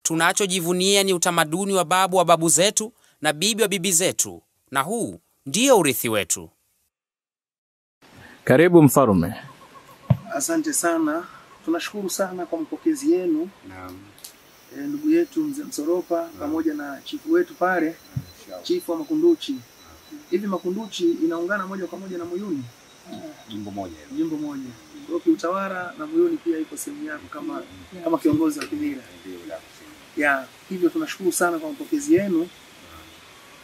Tunachojivunia ni utamaduni wa babu zetu na bibi wa bibi zetu, na huu ndio urithi wetu. Karibu mfarume. Asante sana. Tunashukuru sana kwa mpokezi yenu. Naam. Ndugu yetu Mzee Msoropa pamoja na chifu wetu pale, chifu wa Makunduchi. Hivi Makunduchi inaungana moja kwa moja na Muyuni? Jimbo moja. Jimbo moja. Kwa kiutawala na Muyuni pia iko sehemu yako kama kiongozi wa kimila. Ya, hivyo tunashukuru sana kwa mpokezi yenu.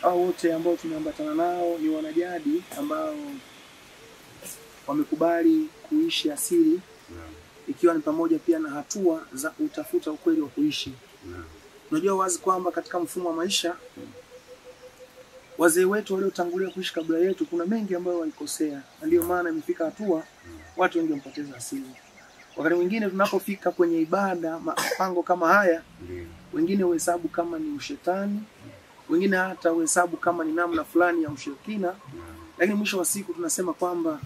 Hao wote ambao tumeambatana nao ni wanajadi ambao wamekubali kuishi asili, ikiwa ni pamoja pia na hatua za utafuta ukweli wa kuishi. Unajua wazi kwamba katika mfumo wa maisha wazee wetu waliotangulia kuishi kabla yetu kuna mengi ambayo walikosea, ndio maana imefika hatua watu wengi wamepoteza asili. Wakati mwingine tunapofika kwenye ibada mapango kama haya, wengine uhesabu kama ni ushetani, wengine hata uhesabu kama ni namna fulani ya ushirikina, lakini mwisho wa siku tunasema kwamba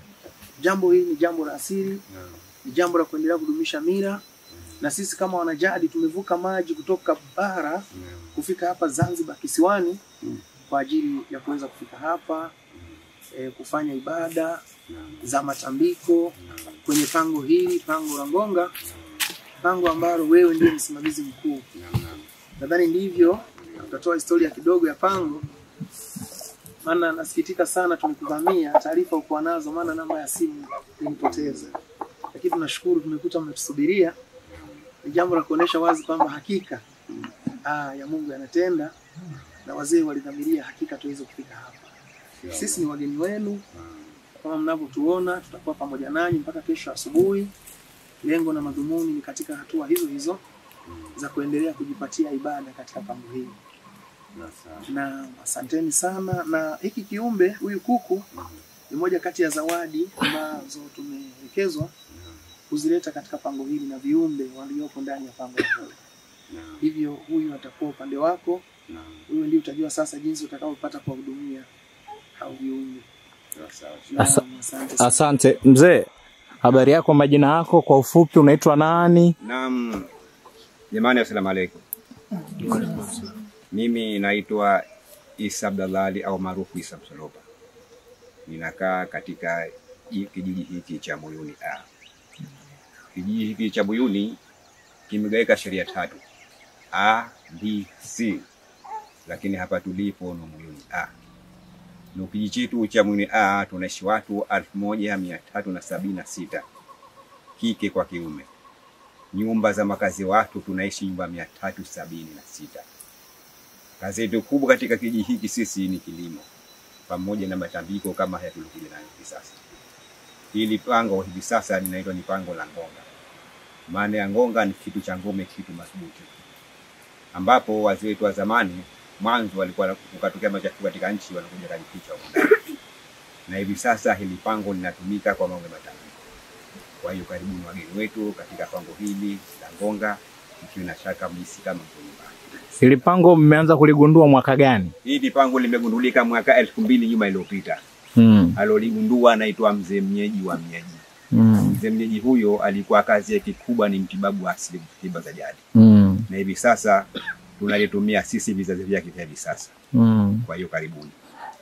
jambo hili ni jambo la asili, ni jambo la kuendelea kudumisha mila, na sisi kama wanajadi tumevuka maji kutoka bara kufika hapa Zanzibar kisiwani kwa ajili ya kuweza kufika hapa kufanya ibada za matambiko kwenye pango hili, pango la Ngonga, pango ambalo wewe ndiye msimamizi mkuu. Nadhani ndivyo tutatoa historia kidogo ya pango, maana nasikitika sana tumekuvamia, taarifa uko nazo, maana namba ya simu nimepoteza. Lakini tunashukuru tumekuta mmetusubiria. Ni jambo la kuonesha wazi kwamba hakika ya Mungu yanatenda, na wazee walidhamiria hakika tuweze kufika hapa. Sisi ni wageni wenu, kama mnavyotuona tutakuwa pamoja nanyi mpaka kesho asubuhi. Lengo na madhumuni ni katika hatua hizo za kuendelea kujipatia ibada katika pango hili. Na asanteni sana. Na hiki kiumbe, huyu kuku, ni moja kati ya zawadi ambazo tumeelekezwa kuzileta katika pango hili na viumbe walioko ndani ya pango hili. Hivyo huyu atakuwa upande wako. Wewe ndio utajua sasa jinsi utakaopata kuwahudumia hao viumbe. Asante mzee. Habari yako, majina yako kwa ufupi, unaitwa nani? Naam. Jamani, asalamu alaykum. Mimi naitwa Isa Abdallali au maarufu Isa Msoropa. Ninakaa katika kijiji hiki cha Muyuni A. Kijiji hiki cha Muyuni kimegawika sheria 3. A, B, C. Lakini hapa tulipo ni Muyuni A. Na kijiji chetu cha Muyuni A tunaishi watu 1376. Kike kwa kiume. Nyumba za makazi watu tunaishi nyumba 376. Kazi yetu kubwa katika kijiji hiki sisi ni kilimo pamoja na matambiko kama haya tulikuja nayo hivi sasa. Hili pango hivi sasa linaitwa ni pango la Ngonga. Maana ya Ngonga ni kitu cha ngome, kitu madhubuti. Ambapo wazee wetu wa zamani mwanzo walikuwa kukatokea machafuko katika nchi, wanakuja kujificha huko. Na hivi sasa hili pango linatumika kwa mambo matambiko. Kwa hiyo karibuni wageni wetu katika pango hili la Ngonga, mkiwa na shaka mlisi kama mko nyumbani. Hili pango mmeanza kuligundua mwaka gani? Hili pango limegundulika mwaka 2000 nyuma iliyopita. Aloligundua anaitwa Mzee Mnyeji wa Mnyeji. Mzee Mnyeji huyo alikuwa kazi yake kubwa ni mtibabu wa asili, tiba za jadi. Na hivi sasa tunalitumia sisi vizazi vyake vya hivi sasa. Kwa hiyo karibuni.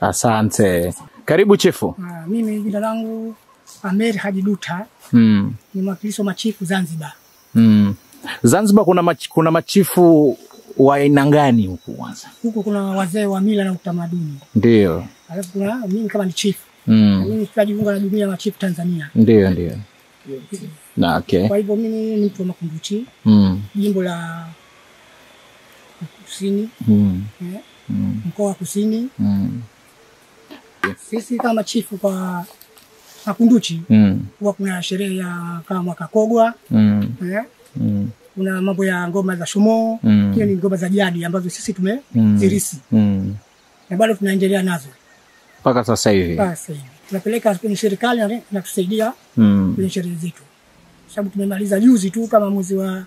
Asante. Karibu chifu. Mimi jina langu Amer Haji Duta. Ni mwakilishi wa machifu Zanzibar. Zanzibar kuna machifu wa aina gani huku kwanza? Huko kuna wazee wa mila na utamaduni. Ndio. Alafu kuna mimi kama ni chifu. Mimi tunajiunga na jumuiya ya machifu Tanzania. Ndio. Na okay. Kwa hivyo mimi ni mtu wa Makunduchi. Jimbo la Kusini. Mkoa wa Kusini. Sisi kama chifu kwa Makunduchi huwa kuna sherehe ya kama mwaka Kogwa. Kuna mambo ya ngoma za Shomo, hiyo ni ngoma za jadi ambazo sisi tumezirisi. Na bado tunaendelea nazo mpaka sasa hivi. Tunapeleka kwenye serikali na kusaidia kwenye sherehe zetu. Sababu tumemaliza juzi tu kama mwezi wa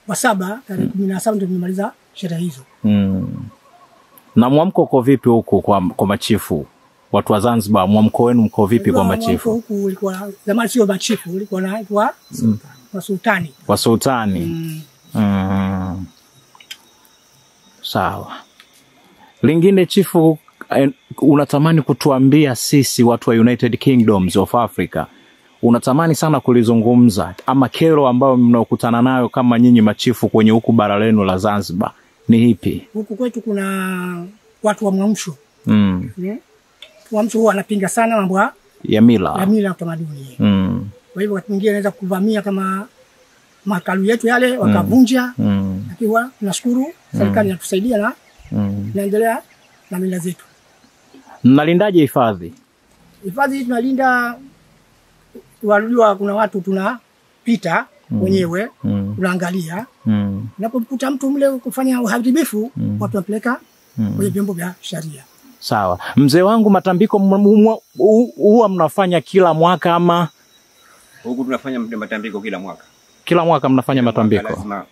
7 tarehe 17 ndio tumemaliza sherehe hizo. Na mwamko uko vipi huko kwa machifu? Watu wa Zanzibar, mwamko wenu mko vipi kwa machifu? Huko ulikuwa zamani sio machifu, ulikuwa naitwa wasultani. Wasultani. Sawa. Lingine chifu, unatamani kutuambia sisi watu wa United Kingdoms of Africa, unatamani sana kulizungumza ama kero ambayo mnaokutana nayo kama nyinyi machifu kwenye huku bara lenu la Zanzibar ni ipi? Huku kwetu kuna watu wa mwamsho. Mwamsho huwa anapinga sana mambo ya mila. Ya mila na utamaduni. Kwa hivyo watu wengine wanaweza kuvamia kama makalu yetu yale wakavunja. Lakini tunashukuru serikali inatusaidia na naendelea na mila zetu. Mnalindaje hifadhi? Hifadhi tunalinda, wajua kuna watu tunapita wenyewe, tunaangalia. Unapomkuta mtu mle kufanya uharibifu, watu wapeleka kwenye vyombo vya sheria. Sawa. Mzee wangu, matambiko huwa mnafanya kila mwaka ama? Huku tunafanya matambiko kila mwaka. Kila mwaka mnafanya matambiko? Lazima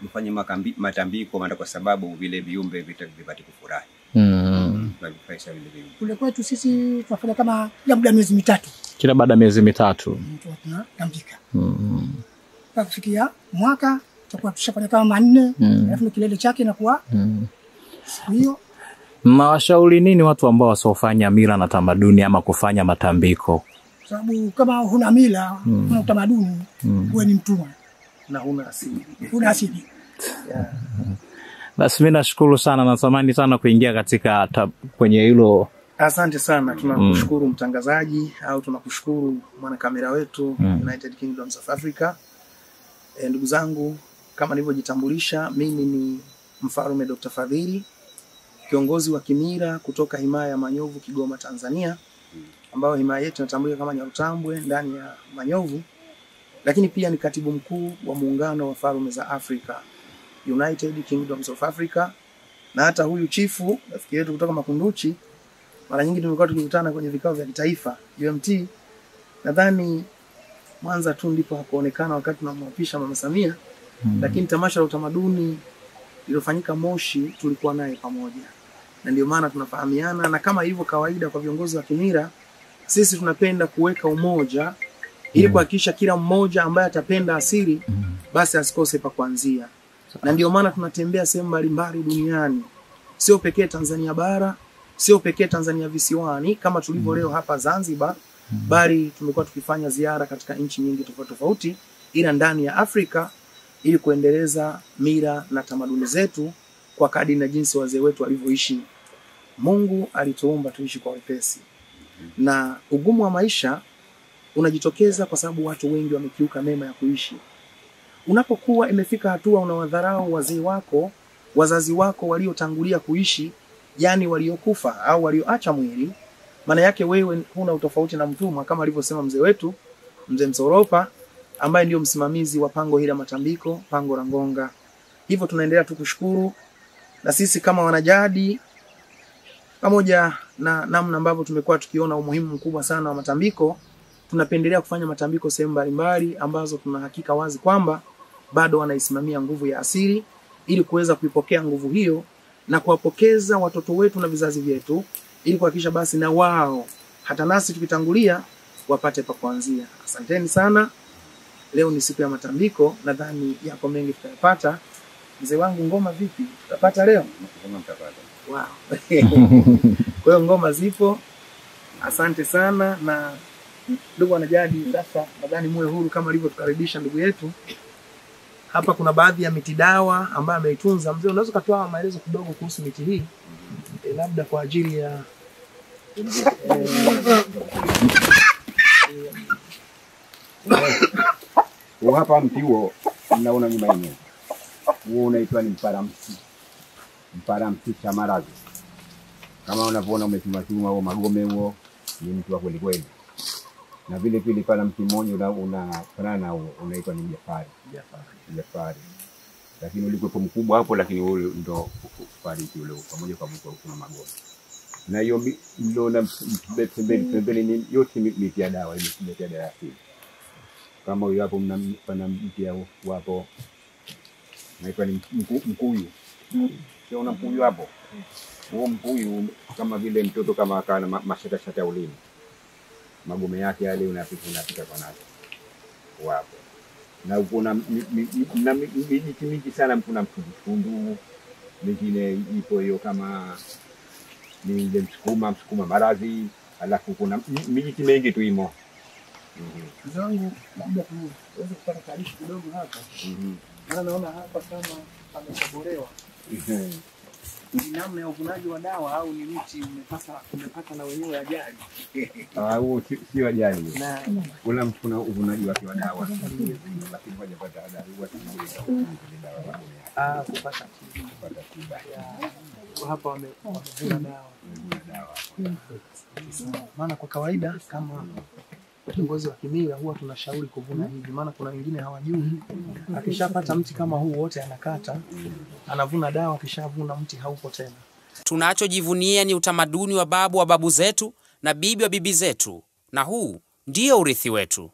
mfanye matambiko kwa sababu vile viumbe vipate kufurahi. Tunafurahisha vile viumbe. Kule kwetu sisi tunafanya kama labda miezi mitatu. Kila baada ya miezi mitatu. Tunatambika. Kwa kufikia mwaka tutakuwa tushafanya kama 4, alafu kilele chake inakuwa hiyo. Mnawashauri nini watu ambao wasiofanya mila na tamaduni ama kufanya matambiko? Sababu kama huna mila, huna utamaduni, wewe ni mtumwa na huna asili. Huna asili. Basi mimi nashukuru sana, natamani sana kuingia katika kwenye hilo. Asante sana, tunakushukuru mtangazaji au tunakushukuru mwana kamera wetu United Kingdoms of Africa. Ndugu zangu, kama nilivyojitambulisha, mimi ni Mfalme Dr. Fadhili, kiongozi wa kimila kutoka himaya ya Manyovu, Kigoma, Tanzania, ambao himaya yetu inatambulika kama Nyarutambwe ndani ya Manyovu, lakini pia ni katibu mkuu wa muungano wa falme za Afrika, United Kingdoms of Africa. Na hata huyu chifu rafiki yetu kutoka Makunduchi, mara nyingi tumekuwa tukikutana kwenye vikao vya kitaifa UMT. Nadhani Mwanza tu ndipo hakuonekana wakati tunamwapisha Mama Samia, lakini tamasha la utamaduni lilofanyika Moshi tulikuwa naye pamoja. Na ndio maana tunafahamiana, na kama hivyo kawaida kwa viongozi wa kimila, sisi tunapenda kuweka umoja ili kuhakikisha kila mmoja ambaye atapenda asili basi asikose pa kuanzia. Na ndio maana tunatembea sehemu mbalimbali duniani. Sio pekee Tanzania bara, sio pekee Tanzania visiwani kama tulivyo leo hapa Zanzibar, bali tumekuwa tukifanya ziara katika nchi nyingi tofauti tofauti ila ndani ya Afrika ili kuendeleza mila na tamaduni zetu kwa kadri na jinsi wazee wetu walivyoishi. Mungu alituumba tuishi kwa wepesi. Na ugumu wa maisha unajitokeza kwa sababu watu wengi wamekiuka mema ya kuishi. Unapokuwa imefika hatua unawadharau wazee wako, wazazi wako waliotangulia kuishi, yani waliokufa au walioacha mwili, maana yake wewe huna utofauti na mtumwa, kama alivyosema mzee wetu, Mzee Msoropa, ambaye ndio msimamizi wa pango hili la matambiko, pango la Ngonga. Hivyo tunaendelea tukushukuru, na sisi kama wanajadi, pamoja na namna ambavyo tumekuwa tukiona umuhimu mkubwa sana wa matambiko, tunapendelea kufanya matambiko sehemu mbalimbali ambazo tuna hakika wazi kwamba bado wanaisimamia nguvu ya asili, ili kuweza kuipokea nguvu hiyo na kuwapokeza watoto wetu na vizazi vyetu, ili kuhakikisha basi na wao hata nasi tukitangulia wapate pa kuanzia. Asanteni sana. Leo ni siku ya matambiko, nadhani yako mengi tutayapata. Mzee wangu, ngoma vipi? Tutapata leo? Ngoma tutapata. Wow. Kwa hiyo ngoma zipo. Asante sana. Na ndugu wanajadi, sasa nadhani muwe huru kama alivyotukaribisha ndugu yetu. Hapa kuna baadhi ya miti dawa ambayo ameitunza. Mzee, unaweza kutoa maelezo kidogo kuhusu miti hii? Labda kwa ajili ya hapa mti huo mnaona nyuma yenyewe. Huo unaitwa ni mparamsi. Mparamsi cha maradhi. Kama unavyoona umechuma huo magome huo, ni mti wa kweli kweli. Na vile vile pala mti mmoja unafanana unaitwa ni Jafari. Lakini ulikuwa mkubwa hapo, lakini ule ndo fariki ule pamoja kwa mtu kuna magome. Na hiyo ndio na pembeni ni yote miti ya dawa, ile miti ya dawa asili. Kama huyo hapo mna mti hapo naitwa ni mkuyu. Sio una mkuyu hapo. Huo mkuyu kama vile mtoto kama kana mashata ulimi. Magome yake yale unapita kwa nayo. Wapo. Na kuna miti mingi sana, kuna mtundu, mingine ipo hiyo kama ni ile msukuma maradhi, alafu kuna miji mengi tu imo. Zangu labda tuweze kupata taarifa kidogo hapa. Maana naona hapa kama pameshaborewa. Ni namna ya uvunaji wa dawa au ni mti umepata na wenyewe ajali? Huo sio ajali. Kuna uvunaji wa dawa. Lakini hajapata ajali, huwa dawa. Kupata tiba. Hapa wamevuna dawa. Maana kwa kawaida kama kiongozi wa kimila huwa tunashauri kuvuna hivi, maana kuna wengine hawajui. Akishapata mti kama huu wote anakata, anavuna dawa, akishavuna mti haupo tena. Tunachojivunia ni utamaduni wa babu zetu na bibi wa bibi zetu, na huu ndio urithi wetu.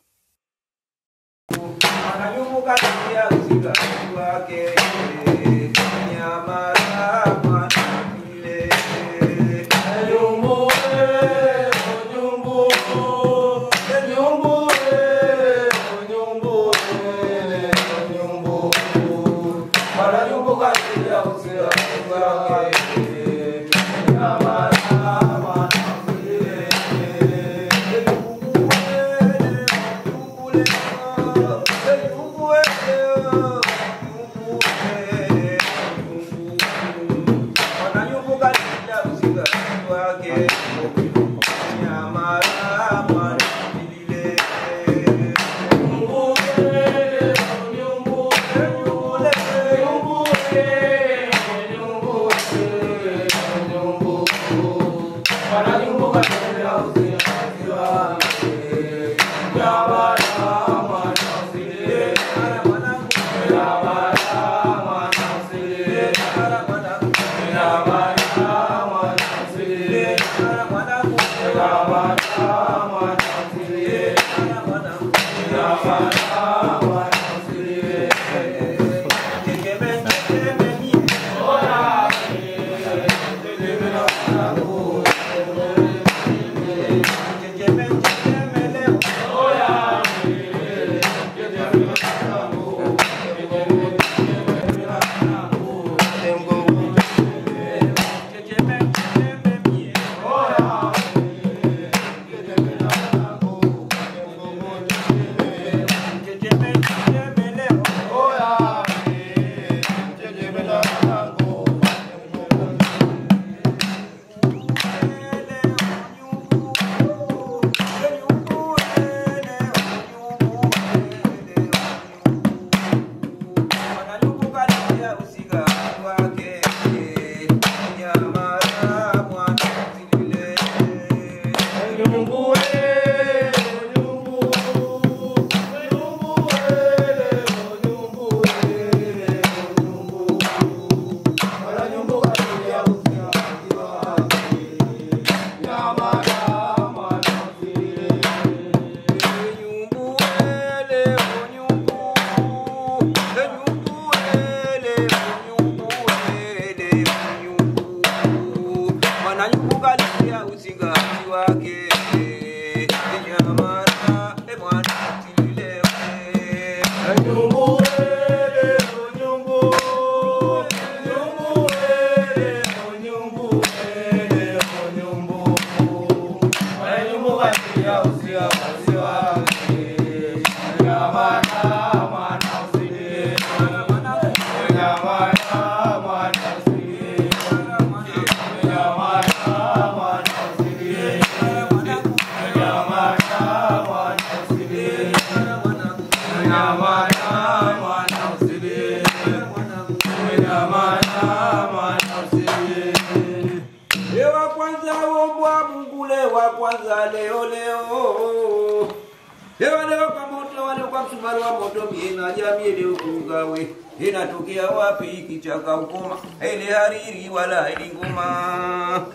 Inatokea wapi kichaka ukoma, ile hariri wala ile ngoma.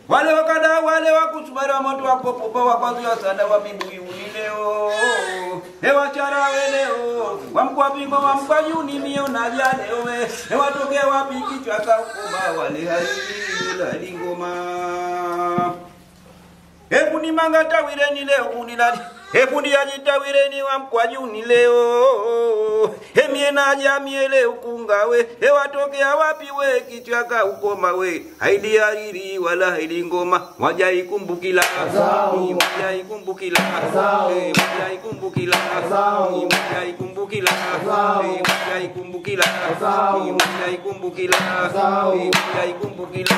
Wale wakada wale wakusubara moto wakopopa wakazua sada wa bibuyu leo. Hewa chara leo, wamkwa bingo wamkwa juni mio na vya leo. Hewa tokea wapi kichaka ukoma, wale hariri wala ile ngoma. Hebu ni mangata wile ni leo kunilali. Hefundi ajitawireni wa mkwajuni leo. Hemie na jamie leo kungawe. Hewatokea wapi we kichwaka ukoma we. Haidi hariri wala haidi ngoma. Wajai kumbukila. Wajai kumbukila. Wajai kumbukila. Wajai kumbukila. Wajai kumbukila. Wajai kumbukila. Wajai kumbukila. Wajai kumbukila.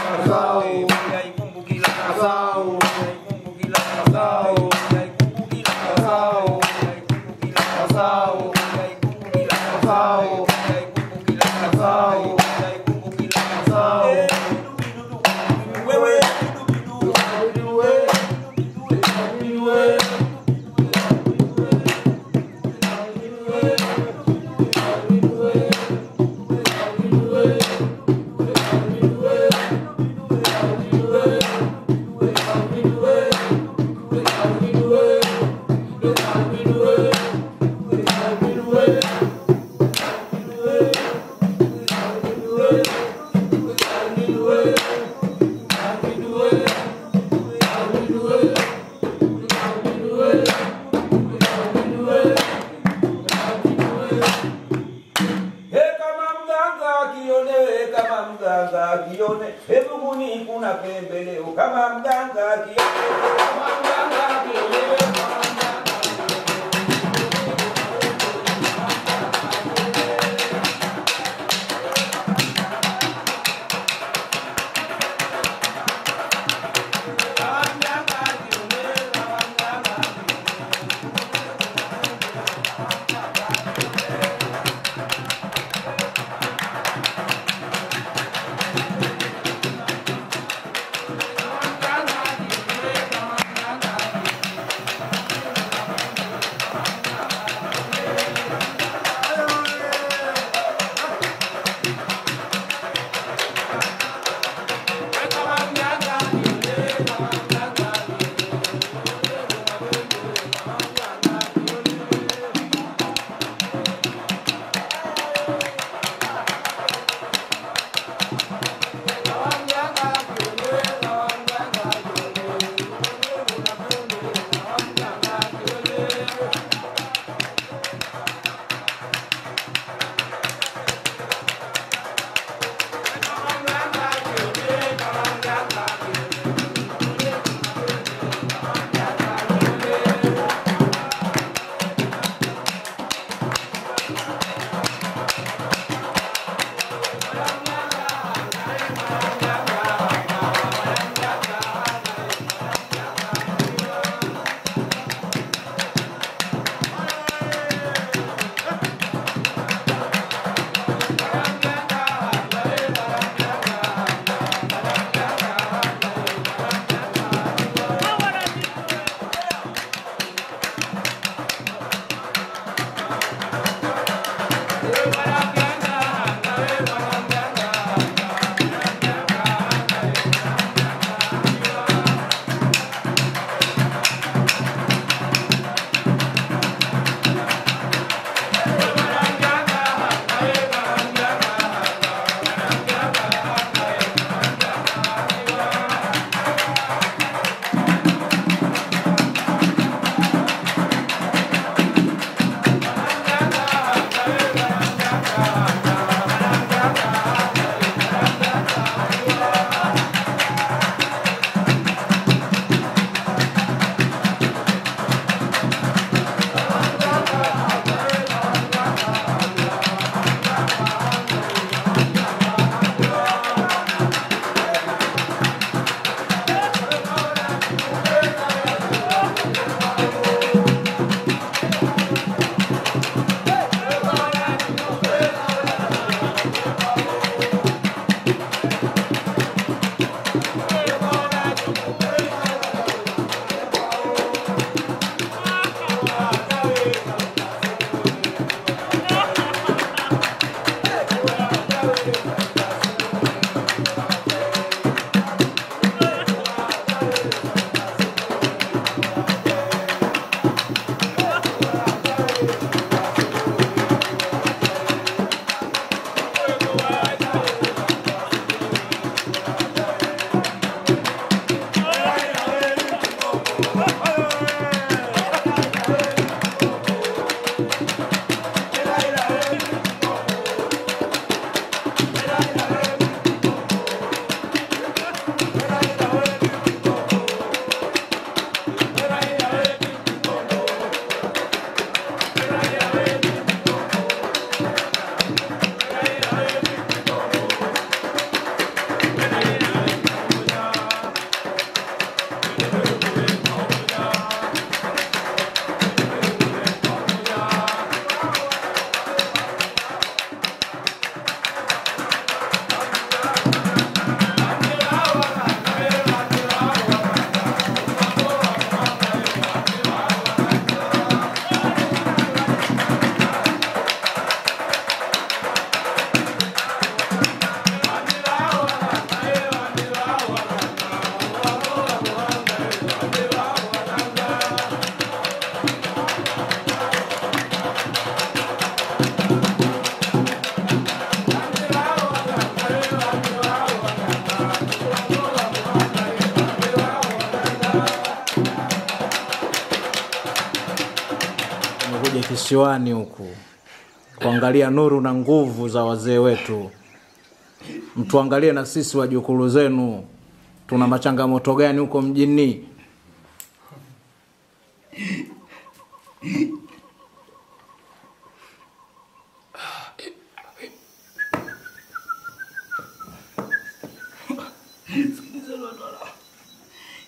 visiwani huku kuangalia nuru na nguvu za wazee wetu. Mtuangalie na sisi wajukuu zenu, tuna machangamoto gani huko mjini?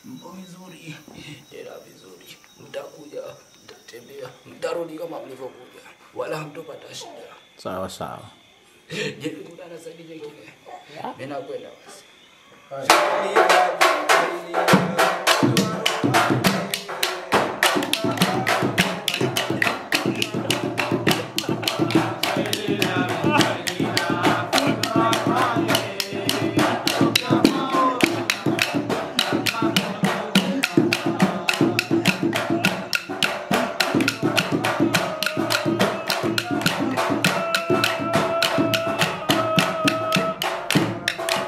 Mpo vizuri, tena vizuri. Mtakuja, mtatembea, mtarudi kama mlivyokuja. Wala hamtopata shida. Sawa sawa. Je, kuna nasaidia kile? Mimi nakwenda basi.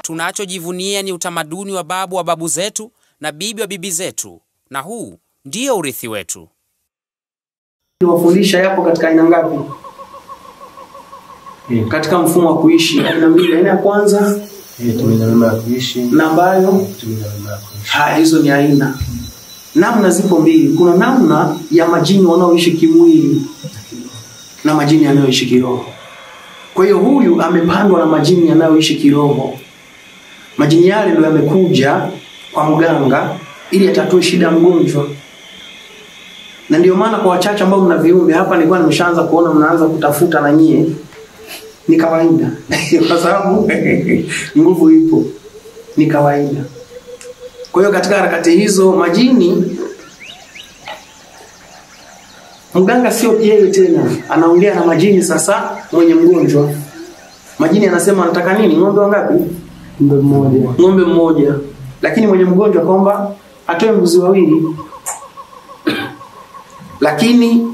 Tunachojivunia ni utamaduni wa babu wa babu zetu na bibi wa bibi zetu, na huu ndio urithi wetu. Wafundisha yapo katika aina ngapi? Katika mfumo wa kuishi aina mbili. Aina ya kwanza namna ya kuishi na ambayo namna ya kuishi. Hizo ni aina. Namna zipo mbili. Kuna namna ya majini wanaoishi kimwili na majini yanayoishi kiroho. Kwa hiyo huyu amepandwa na majini yanayoishi kiroho. Majini yale ndio yamekuja kwa mganga ili atatue shida ya mgonjwa. Na ndio maana kwa wachache ambao mna viumbe hapa, nilikuwa nimeshaanza kuona mnaanza kutafuta na nyie. Ni kawaida. Kwa sababu nguvu ipo. Ni kawaida. Kwa hiyo katika harakati hizo majini, mganga sio yeye tena, anaongea na majini sasa mwenye mgonjwa. Majini anasema anataka nini? Ng'ombe wangapi? Ng'ombe mmoja. Lakini mwenye mgonjwa kwamba atoe mbuzi wawili. Lakini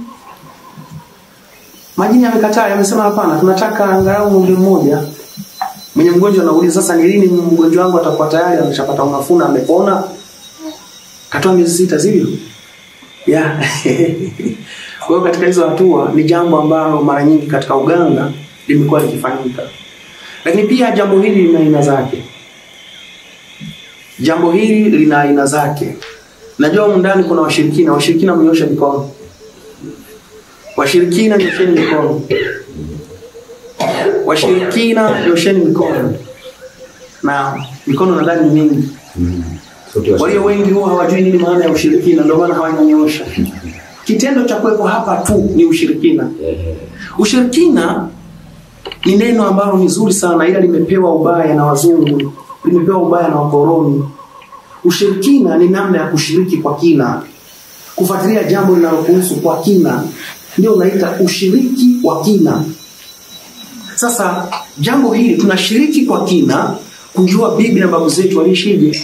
majini amekataa, amesema hapana, tunataka angalau ng'ombe mmoja. Mwenye mgonjwa anauliza sasa ni lini mgonjwa wangu atakuwa tayari, ameshapata unafuna, amepona? Katoa miezi 6 sivyo? Kwa hiyo katika hizo hatua ni jambo ambalo mara nyingi katika uganga limekuwa likifanyika. Lakini pia jambo hili lina aina zake. Jambo hili lina aina zake. Najua huko ndani kuna washirikina. Washirikina mnyoshe mikono. Washirikina nyosheni mikono. Washirikina nyosheni mikono. Na mikono nadhani mingi. Walio wengi huwa hawajui nini maana ya ushirikina, ndio maana hawanyanyosha. Kitendo cha kuwepo hapa tu ni ushirikina. Ushirikina ni neno ambalo ni zuri sana, ila limepewa ubaya na wazungu, limepewa ubaya na wakoloni. Ushirikina ni namna ya kushiriki kwa kina, kufuatilia jambo linalokuhusu kwa kina, ndio unaita ushiriki wa kina. Sasa jambo hili tunashiriki kwa kina kujua bibi na babu zetu walishije.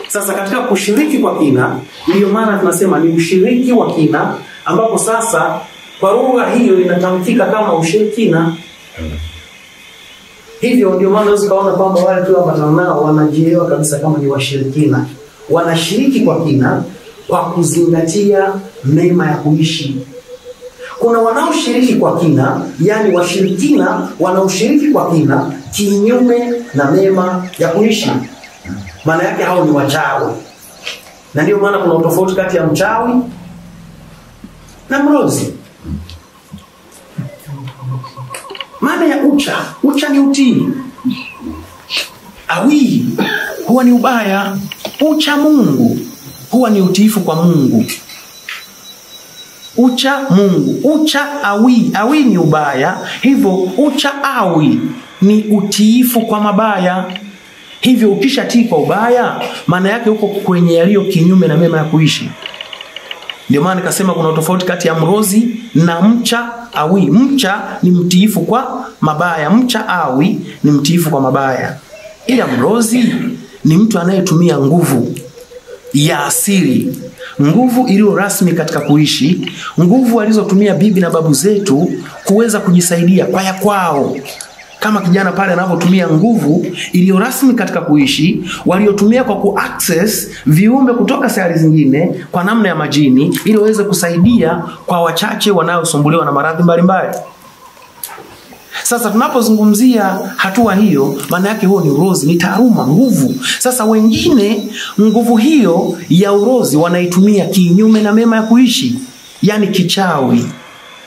Sasa katika kushiriki kwa kina, ndio maana tunasema ni ushiriki wa kina, ambapo sasa kwa lugha hiyo inatamkika kama ushirikina. Hivyo ndio maana unaweza kuona kwamba wale tu ambao nao wanajielewa kabisa kama ni washirikina. Wanashiriki kwa kina kwa kuzingatia mema ya kuishi. Kuna wanaoshiriki kwa kina, yani washirikina wanaoshiriki kwa kina kinyume na mema ya kuishi. Maana yake hao ni wachawi. Na ndio maana kuna utofauti kati ya mchawi na mrozi. Maana ya ucha ni utii. Awi huwa ni ubaya. Ucha Mungu huwa ni utiifu kwa Mungu. Ucha Mungu, ucha awi ni ubaya. Hivyo ucha awi ni utiifu kwa mabaya. Hivyo ukishatii kwa ubaya, maana yake uko kwenye yaliyo kinyume na mema ya kuishi. Ndio maana nikasema kuna tofauti kati ya mrozi na mcha awi. Mcha ni mtiifu kwa mabaya, mcha awi ni mtiifu kwa mabaya. Ila mrozi ni mtu anayetumia nguvu ya asili, nguvu iliyo rasmi katika kuishi, nguvu alizotumia bibi na babu zetu kuweza kujisaidia kwa ya kwao. kama kijana pale anavyotumia nguvu iliyo rasmi katika kuishi, waliotumia kwa kuaccess viumbe kutoka sayari zingine kwa namna ya majini ili waweze kusaidia kwa wachache wanaosumbuliwa na maradhi mbalimbali. Sasa tunapozungumzia hatua hiyo, maana yake huo ni urozi, ni taaluma, nguvu. Sasa wengine nguvu hiyo ya urozi wanaitumia kinyume na mema ya kuishi, yani kichawi.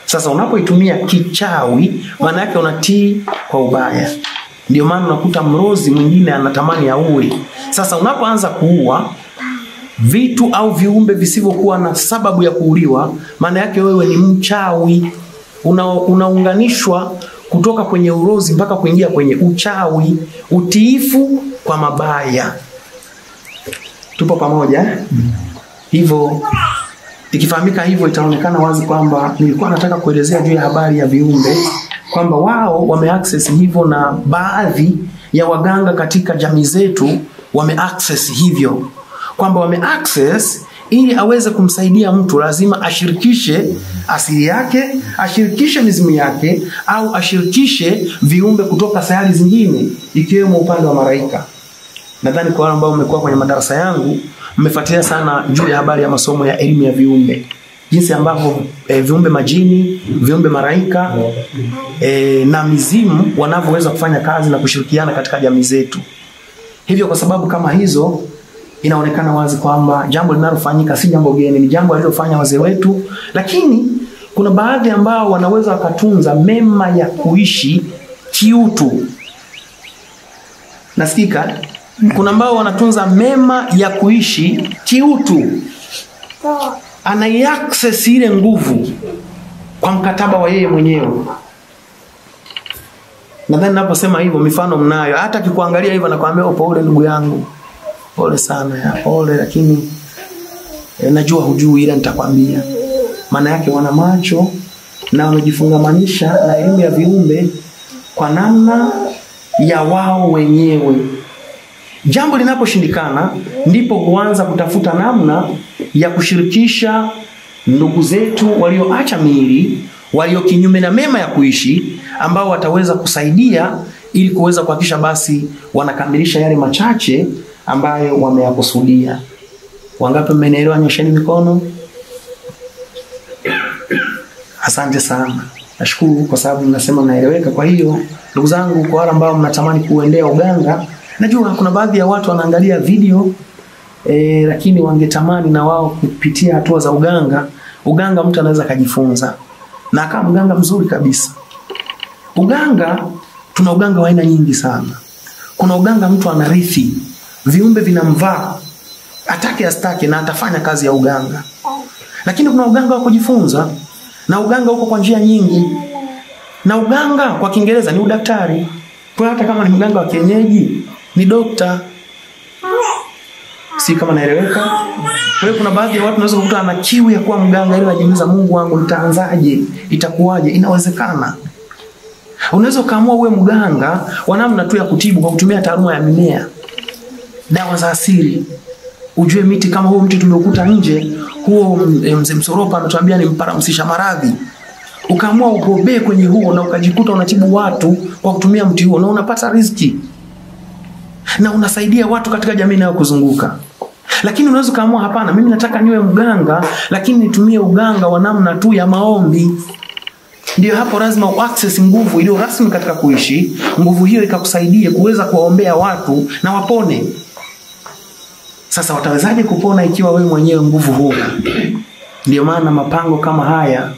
Sasa unapoitumia kichawi, maana yake unatii kwa ubaya. Ndio maana unakuta mrozi mwingine anatamani auwe. Sasa unapoanza kuua vitu au viumbe visivyokuwa na sababu ya kuuliwa, maana yake wewe ni mchawi. Unaunganishwa kutoka kwenye urozi mpaka kuingia kwenye uchawi, utiifu kwa mabaya. Tupo pamoja? Hivyo ikifahamika hivyo, itaonekana wazi kwamba nilikuwa nataka kuelezea juu ya habari ya viumbe, kwamba wao wameaccess hivyo, na baadhi ya waganga katika jamii zetu wameaccess hivyo, kwamba wameaccess ili aweze kumsaidia mtu lazima ashirikishe asili yake, ashirikishe mizimu yake, au ashirikishe viumbe kutoka sayari zingine ikiwemo upande wa malaika. Nadhani kwa wale ambao mmekuwa kwenye madarasa yangu mmefuatilia sana juu ya habari ya masomo ya elimu ya viumbe, jinsi ambavyo viumbe majini, viumbe malaika na mizimu wanavyoweza kufanya kazi na kushirikiana katika jamii zetu. Hivyo kwa sababu kama hizo, inaonekana wazi kwamba jambo linalofanyika si jambo geni, ni jambo walilofanya wazee wetu. Lakini kuna baadhi ambao wanaweza wakatunza mema ya kuishi kiutu. Nasikika? Kuna ambao wanatunza mema ya kuishi kiutu. Anaiaccess ile nguvu kwa mkataba wa yeye mwenyewe. Nadhani ninaposema hivyo mifano mnayo. Hata akikuangalia hivyo anakuambia pole ndugu yangu, pole sana ya pole, lakini najua hujui, ila nitakwambia. Maana yake wana macho na wamejifungamanisha na elimu ya viumbe kwa namna ya wao wenyewe. Jambo linaposhindikana, ndipo huanza kutafuta namna ya kushirikisha ndugu zetu walioacha miili, walio kinyume na mema ya kuishi, ambao wataweza kusaidia ili kuweza kuhakikisha basi wanakamilisha yale machache ambayo wameyakusudia. Wangapi mmenielewa? Nyosheni mikono. Asante sana. Nashukuru kwa sababu mnasema mnaeleweka. Kwa hiyo ndugu zangu, kwa wale ambao mnatamani kuendea uganga, najua kuna baadhi ya watu wanaangalia video lakini wangetamani na wao kupitia hatua za uganga. Uganga mtu anaweza kujifunza na kama mganga mzuri kabisa. Uganga, tuna uganga wa aina nyingi sana. Kuna uganga mtu anarithi, viumbe vinamvaa, atake astake na atafanya kazi ya uganga. Lakini kuna uganga wa kujifunza, na uganga uko kwa njia nyingi. Na uganga kwa Kiingereza ni udaktari. Kwa hata kama ni mganga wa kienyeji ni dokta. Si kama naeleweka? Kwa hiyo kuna baadhi ya watu wanaweza kukuta ana kiu ya kuwa mganga, ili anajiuliza, Mungu wangu nitaanzaje? Itakuwaje? Inawezekana. Unaweza kaamua uwe mganga wa namna tu ya kutibu kwa kutumia taaluma ya mimea, dawa za asili. Ujue miti kama huo mti tumeukuta nje, huo mzee Msoropa anatuambia ni mparamsisha maradhi. Ukaamua ubobee kwenye huo na ukajikuta unatibu watu kwa kutumia mti huo, na unapata riziki na unasaidia watu katika jamii inayokuzunguka. Lakini unaweza kaamua, hapana, mimi nataka niwe mganga lakini nitumie uganga wa namna tu ya maombi. Ndio hapo lazima uaccess nguvu iliyo rasmi katika kuishi. Nguvu hiyo ikakusaidie kuweza kuwaombea watu na wapone. Sasa watawezaje kupona ikiwa wewe mwenyewe nguvu huna? Ndio maana mapango kama haya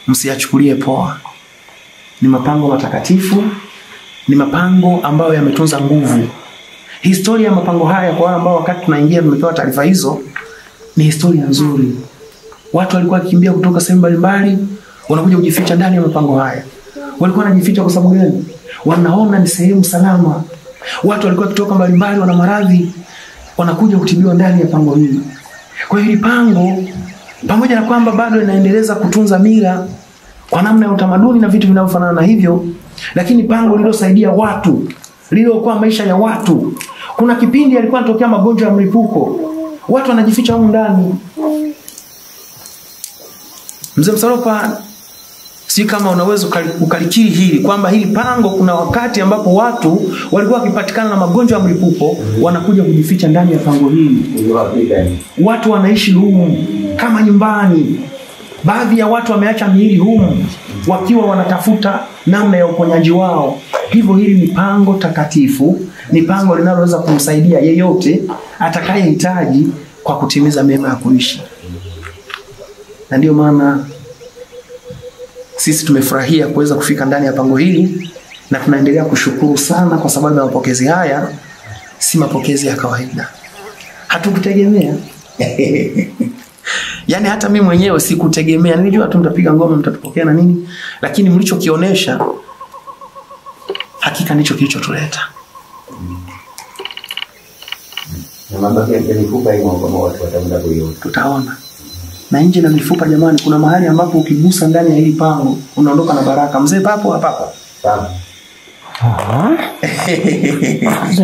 msiyachukulie poa. Ni mapango matakatifu, ni mapango ambayo yametunza nguvu. Historia ya mapango haya, kwa wale ambao wakati tunaingia tumepewa taarifa hizo, ni historia nzuri. Watu walikuwa wakikimbia kutoka sehemu mbalimbali, wanakuja kujificha ndani ya mapango haya. Walikuwa wanajificha kwa sababu gani? Wanaona ni sehemu salama. Watu walikuwa kutoka mbalimbali, wana maradhi, wanakuja kutibiwa ndani ya pango hili. Kwa hiyo pango, pamoja na kwamba bado inaendeleza kutunza mila kwa namna ya utamaduni na vitu vinavyofanana na hivyo, lakini pango lililosaidia watu, lililokuwa maisha ya watu. Kuna kipindi alikuwa anatokea magonjwa ya mlipuko, watu wanajificha huko ndani. Mzee Msoropa Si kama unaweza ukalikiri hili kwamba hili pango kuna wakati ambapo watu walikuwa wakipatikana na magonjwa ya mlipuko wanakuja kujificha ndani ya pango hili. Watu wanaishi humu kama nyumbani. Baadhi ya watu wameacha miili humu wakiwa wanatafuta namna ya uponyaji wao. Hivyo hili ni pango takatifu, ni pango linaloweza kumsaidia yeyote atakayehitaji kwa kutimiza mema ya kuishi. Na ndio maana sisi tumefurahia kuweza kufika ndani ya pango hili na tunaendelea kushukuru sana kwa sababu ya mapokezi haya si mapokezi ya kawaida. Hatukutegemea. Yaani hata mimi mwenyewe sikutegemea. Nilijua tu mtapiga ngoma mtatupokea na nini, lakini mlichokionyesha hakika ndicho kilichotuleta. Na mambo ya mifupa hiyo kama watu wataenda kuiona. Tutaona. Na nje na mifupa jamani, kuna mahali ambapo ukigusa ndani ya hili pango unaondoka na baraka. Mzee papo hapa. Sawa.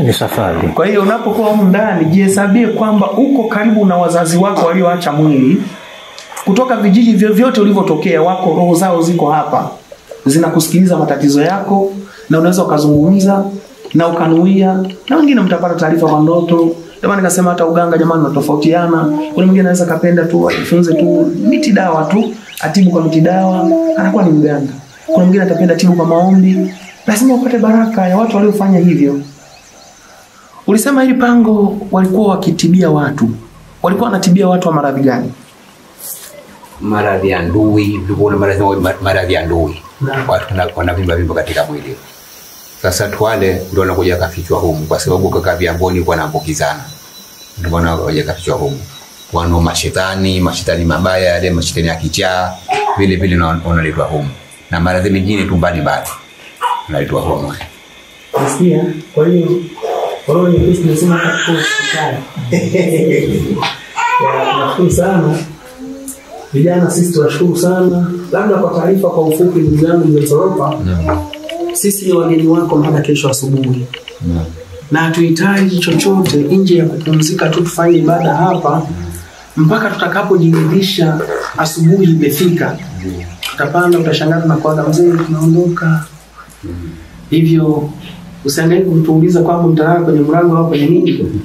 Ni safari. Kwa hiyo unapokuwa huko ndani jihesabie kwamba uko karibu na wazazi wako walioacha mwili. Kutoka vijiji vyovyote ulivyotokea, wako roho zao ziko hapa. Zinakusikiliza matatizo yako na unaweza ukazungumza na ukanuia, na wengine mtapata taarifa kwa ndoto. Ndio maana nikasema hata uganga jamani unatofautiana. Kuna mwingine anaweza kapenda tu ajifunze tu miti dawa tu, atibu kwa miti dawa, anakuwa ni mganga. Kuna mwingine atapenda atibu kwa maombi. Lazima upate baraka ya watu waliofanya hivyo. Ulisema hili pango walikuwa wakitibia watu. Walikuwa wanatibia watu wa maradhi gani? Maradhi ya ndui, ndio maradhi ya ndui. Watu wanavimba katika mwili. Sasa tuwale ndio wanakuja kafichwa humu kwa sababu kaka viamboni kwa naambukizana. Ndio wanakuja kafichwa humu. Wana mashetani mabaya yale, mashetani ya kichaa vile wanaletwa humu. Na maradhi mengine tu mbalimbali naitwa humu. Nasikia. Kwa hiyo ni Kristo nasema hapo hospitali. Nashukuru sana. Vijana sisi tunashukuru sana. Labda kwa taarifa kwa ufupi ndugu zangu mzoropa. Sisi ni wageni wako mpaka kesho asubuhi. Na hatuhitaji chochote nje ya kupumzika tu tufanye ibada hapa mpaka tutakapojiridhisha asubuhi imefika. Tutapanda utashangaa na kuaga mzee tunaondoka. Hivyo usiangalie kutuuliza kwamba mtalala kwenye mlango au kwenye nini.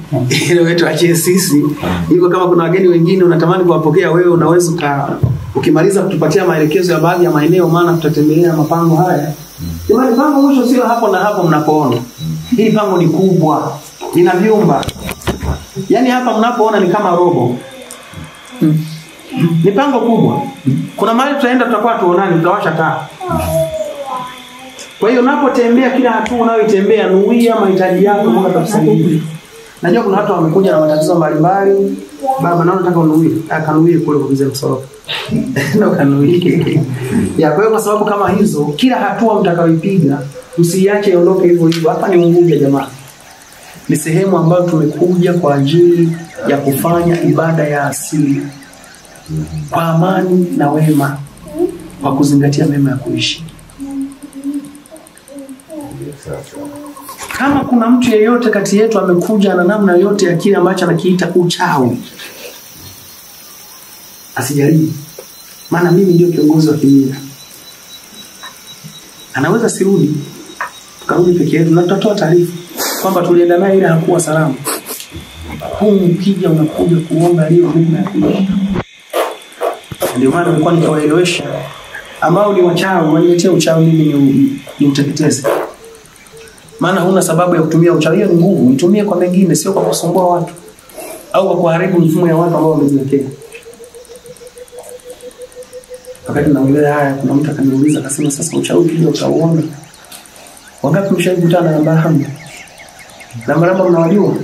Ile wetu achie sisi. Hivyo kama kuna wageni wengine unatamani kuwapokea wewe unaweza ukimaliza kutupatia maelekezo ya baadhi ya maeneo maana tutatembelea mapango haya. Jamani pango mwisho sio hapo na hapo mnapoona. Hii pango ni kubwa. Lina vyumba. Yaani hapa mnapoona ni kama robo. Ni pango kubwa. Kuna mahali tutaenda tutakuwa tuonani tutawasha taa. Kwa hiyo unapotembea kila hatua unayoitembea nuia mahitaji yako Mungu atakusaidia. Najua kuna watu wamekuja na matatizo mbalimbali. Baba naona nataka unuie. Akanuie kule kwa mzee Msoropa. Ndio kanuie. Ya kwa hiyo kwa sababu kama hizo kila hatua mtakayoipiga msiache iondoke hivyo hivyo. Hapa ni Unguja jamani. Ni sehemu ambayo tumekuja kwa ajili ya kufanya ibada ya asili. Kwa amani na wema. Kwa kuzingatia mema ya kuishi. Kama kuna mtu yeyote kati yetu amekuja na namna yote ya kile ambacho anakiita uchawi, asijaribu. Maana mimi ndio kiongozi wa kimila. Anaweza sirudi. Tukarudi peke yetu na tutatoa taarifa kwamba tulienda naye ile hakuwa salama. Ukija unakuja kuomba leo mema ya kuishi. Ndio maana nilikuwa nikawaelewesha ambao ni wachawi, waniletea uchawi mimi ni uteketeze. Maana huna sababu ya kutumia uchawi, hiyo ni nguvu. Itumie kwa mengine, sio kwa kusumbua watu au kwa kuharibu mifumo ya watu ambao wameziwekea. Wakati naongelea haya kuna mtu akaniuliza akasema sasa uchawi kile utauona. Wangapi mshakutana na Mbaramba? Na Mbaramba mnawajua?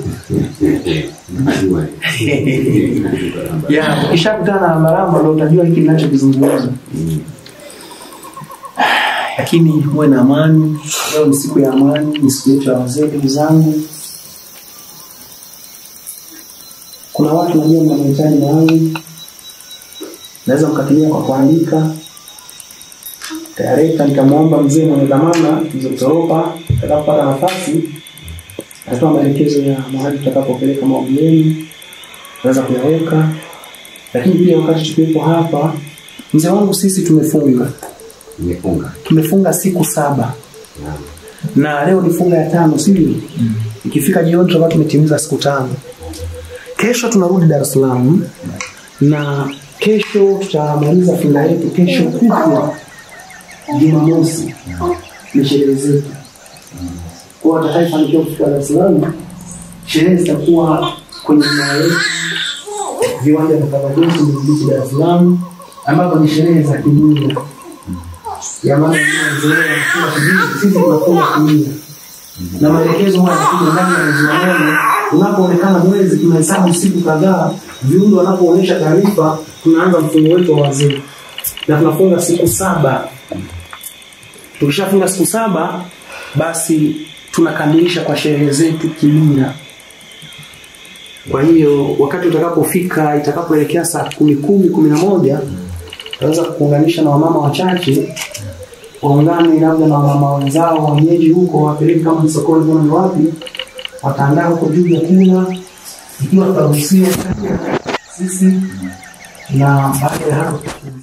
Ya, ukishakutana na Mbaramba ndio utajua hiki ninachokizungumza. Lakini muwe na amani. Leo ni siku ya amani, ni siku yetu ya wazee ndugu zangu. Kuna watu najua mna mahitaji maalum. Naweza mkatumia kwa kuandika. Tayari nikamwomba mzee mwenye dhamana, mzee Msoropa, atakapopata nafasi atatoa maelekezo ya mahali tutakapopeleka maombi yenu. Naweza kuyaweka. Lakini pia wakati tukiwepo hapa, mzee wangu sisi tumefunga. Tumefunga siku 7. Na leo ni funga ya 5, sio? Ikifika jioni tutakuwa tumetimiza siku 5. Kesho tunarudi Dar es Salaam na kesho tutamaliza funga yetu kesho kutwa Jumamosi. Ni sherehe zetu. Kwa atakayefanikiwa kufika Dar es Salaam, sherehe zitakuwa kwenye viwanja vya Kabadosi mjini Dar es Salaam, ambapo ni sherehe za kidunia. Ya maana sisi tunafunga kimia. Na maelekezo haya yanakuja ndani ya mwezi wa 8. Unapoonekana mwezi tunahesabu siku kadhaa, viumbe wanapoonyesha taarifa, tunaanza mfungo wetu wa wazee. Na tunafunga siku 7. Tukishafunga siku 7, basi tunakamilisha kwa sherehe zetu kimia. Kwa hiyo wakati utakapofika, itakapoelekea saa 10:11, tunaweza kuunganisha na wamama wachache waungane labda na wamama wenzao wenyeji huko, wapeleke kama sokoni kuna ni wapi, wataandaa huko juu ya kula, ikiwa tutaruhusiwa sisi, na baada ya hapo